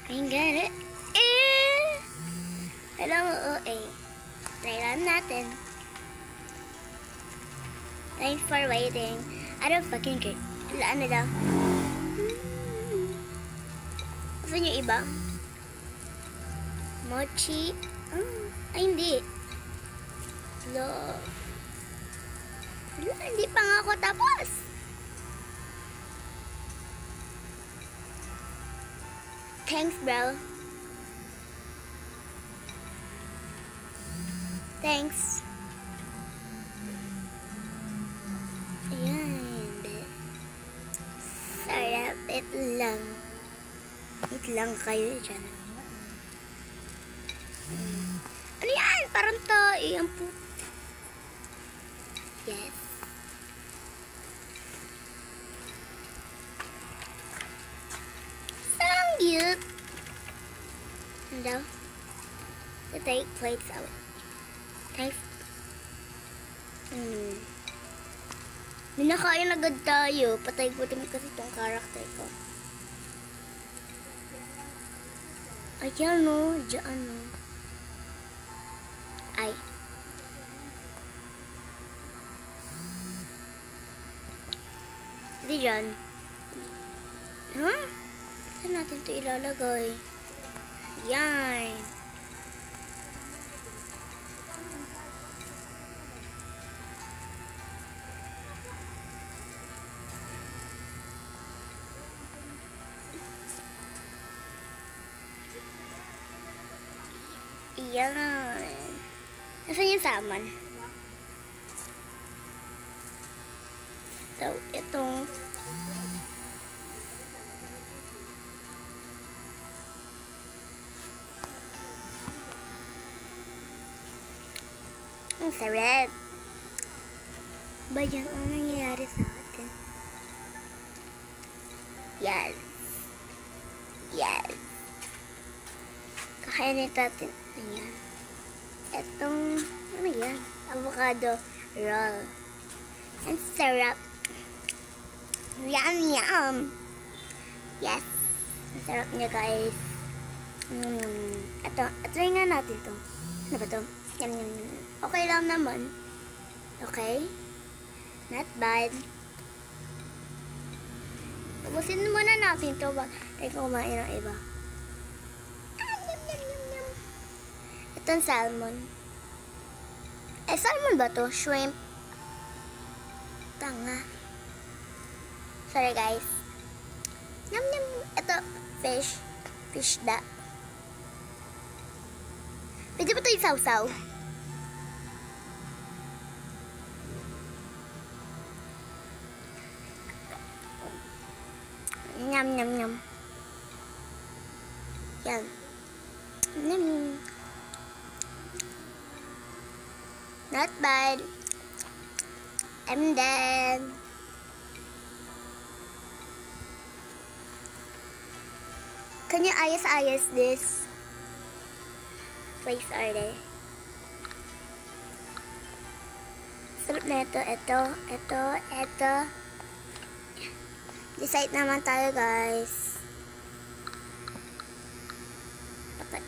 Ayun gano'n. Eh! Alam mo, OA. Try lang natin. Thanks for waiting. I don't fucking care. Ano lang. Gusto niyo iba? Mochi. Ay, hindi. Lo. Hindi pa nga ako tapos. Thanks, bro. Thanks. Ayan. Sarap. Wait lang. Wait lang kayo dyan. Ano yan? Parang to. Ang po. Yes. So cute. Hello? To take plates out. Thanks. Ninakain agad tayo. Patay ko din kasi itong karakter ko. Ayan o. Diyan o. Ay. Hindi dyan. Huh? Saan natin ito ilalagay? Yan. Yan. Nasaan yung salmon? So, itong ang sarap. Ba yan ang nangyayari sa atin? Yes. Yes. Kakainin natin. Ayan. Itong, ano yan? Avocado roll. Ang sarap. Yum, yum. Yes. Ang sarap niya, guys. Ito nga natin to. Ano ba to? Yum, yum, yum. Okay lang naman. Okay? Not bad. Tapusin muna natin to. Tayo kumain ng iba. Yum, yum, yum, yum. Itong salmon. Salmon ba to? Shrimp. Tanga. Sorry, guys. Yum, yum. Ito, fish. Fish da. Pwede ba ito yung sausaw? Yum, yum, yum. Yan. Yum. Not bad. I'm done. Can you ayos this? Place order. Sarap na ito. Decide naman tayo, guys. Patay.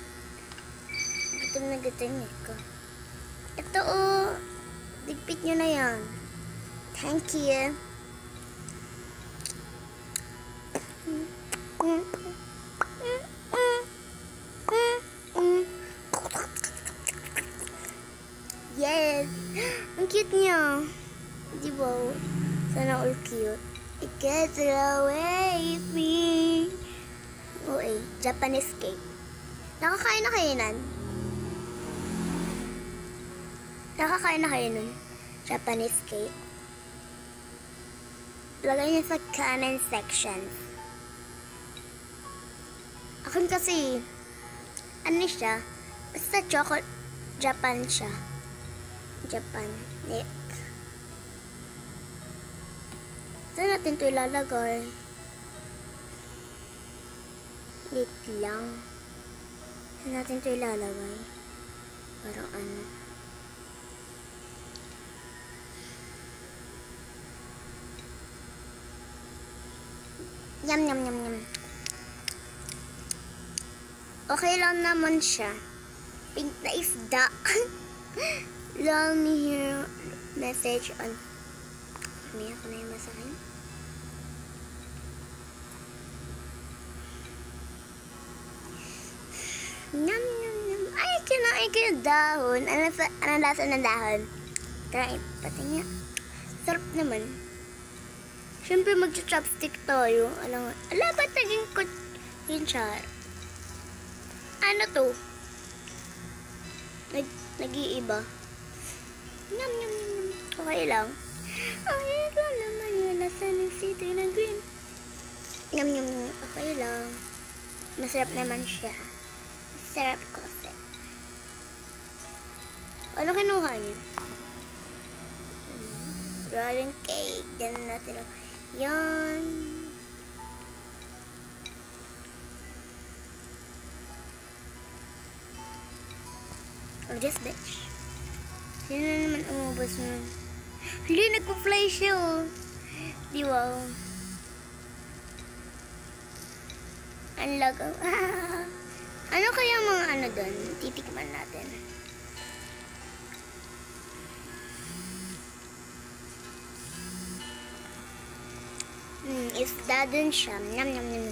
Gutom ko. Ito, oh. Digpit nyo na yan. Thank you. Yes. Ang cute niya. Di ba? Sana all cute. It gets away with me. Okay. Japanese cake. Nakakain na kayo nun? Nakakain na kayo nun? Japanese cake. Lagay niyo sa comment section. Akin kasi, ano siya? Basta chocolate. Japan siya. Japan. Nick. Saan natin ito ilalagay? Wait lang. Saan natin ito ilalagay? Parang ano. Yum, yum, yum, yum. Okay lang naman siya. Pink na isda. Let me hear message on... Umiyak na yung masakin. Nyam, nyam, nyam. Ay, kinain ko yung dahon. Ano lasa ng dahon? Try, pati nga. Sarap naman. Siyempre, mag-chopstick tayo. Ala, ba't naging yun siya? Ano to? Nag-iiba. Nyam, nyam, nyam. Okay lang. Ay, ito naman yun. Nasa ng city na green. Nyam, nyam, nyam. Okay lang. Masarap naman siya. Masarap kasi. Ano kinuha niya? Rolling cake. Ganun natin. Yan. Oh, this bitch. Sino na naman umubos nun? Hindi, nagpa-fly siya, oh. Di wow. Ang lagaw. Ano kaya mga ano doon? Titikman natin. Isda dun siya. Nyam, nyam, nyam.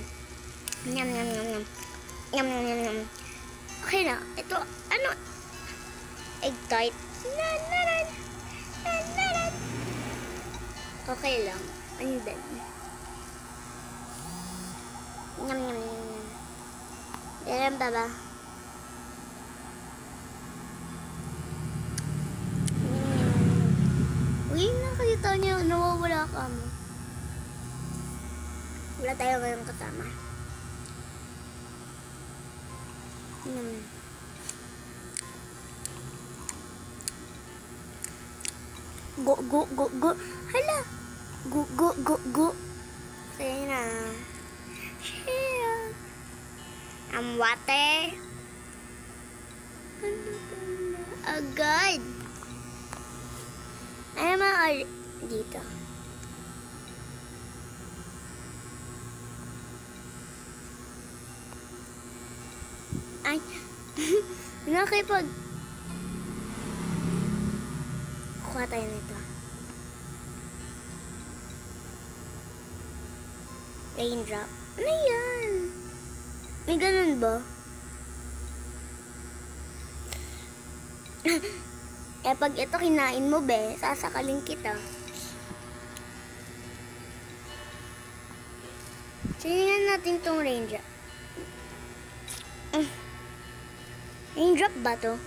Nyam, nyam, nyam, nyam. Nyam, nyam, nyam, nyam. Okay na. Ito, ano? Egg tart. Okay lang. And then, nyam, nyam, nyam. Meron pa ba? Uy, nakita niya. Nawawala ka mo. Wala tayo ngayong kasama. Go. Hala. Go. Sige na. Share. Ang water. Agad. Ano mga dito? Ay, nakipag kuha tayo nito. Raindrop. Ano yan? May ganun ba? Eh, pag ito kinain mo, be, sasakalin kita. Tingnan natin tong raindrop. Raindrop ba to?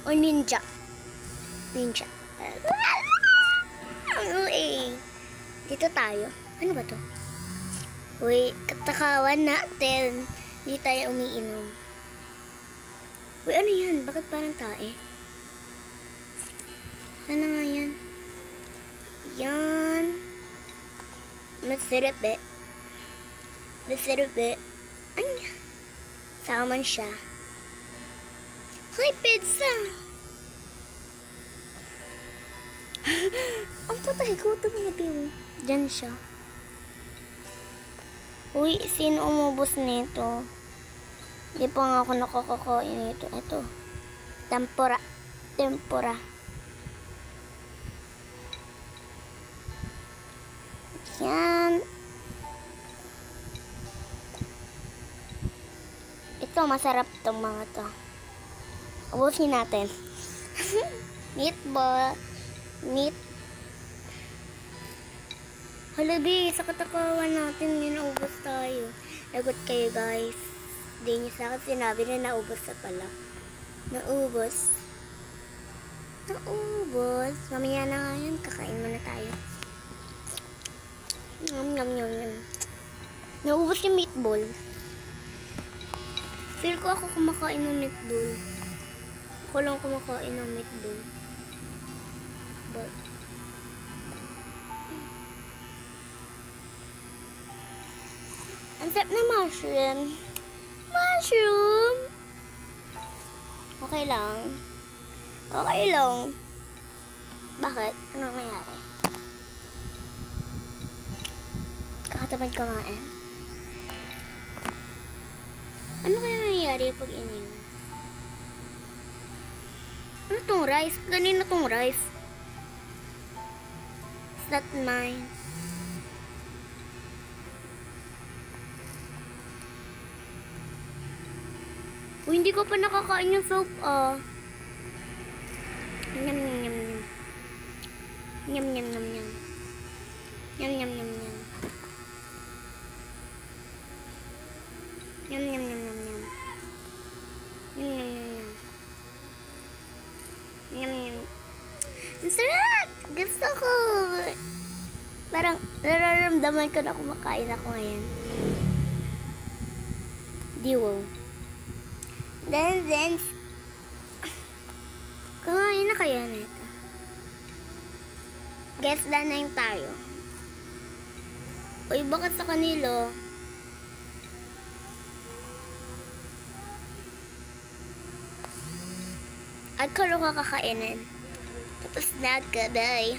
O ninja? Ninja. Ano eh? Dito tayo. Ano ba to? Uy, katakawan natin. Hindi tayo umiinom. Uy, ano yan? Bakit parang tae? Ano nga yan? Yan. Masarap eh. Masarap eh. Ano? Salmon siya. Hi, pizza! Ang patay ko. Ito mga biyo. Diyan siya. Uy, sino umubos nito? Di pa nga ako nakakakain nito. Ito. Tempura. Yan. Ito, masarap itong mga to. Ubusin natin. Meatball. Halabi, sa katakawan natin yun, naubos tayo. Lagot kayo, guys. Hindi niyo sa akin sinabi na naubos na pala. Naubos. Mamaya na nga yan. Kakain muna tayo. Yum. Naubos yung meatball. Feel ko ako kumakain ng meatball. Ako lang kumakain ng meatball. But, ang sarap na mushroom. Okay lang. Bakit? Ano nangyari? Kakatamad kumain. Ano kaya Dari pag inyo. Ano tong rice? Ganino tong rice? It's not mine. Uy, hindi ko pa nakakain yung soap, ah. Nyam, nyam, nyam, nyam. Nyam, nyam, nyam, nyam. Nyam, nyam, nyam, nyam. Nyam, nyam, nyam, nyam, nyam. Nyam, nyam, nyam, nyam. Nyam, nyam. Ang sarap! Gusto ko! Parang nararamdaman ko na kumakain ako ngayon. Diwo. Then, kumain na kaya nito. Guess na yung tayo. Uy, bakit sa kanilo? At ko rin kakakainin. Tapos na ka, bye.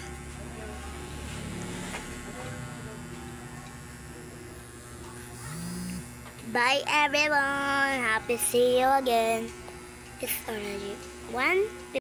Bye everyone. Happy to see you again. It's already 1:50.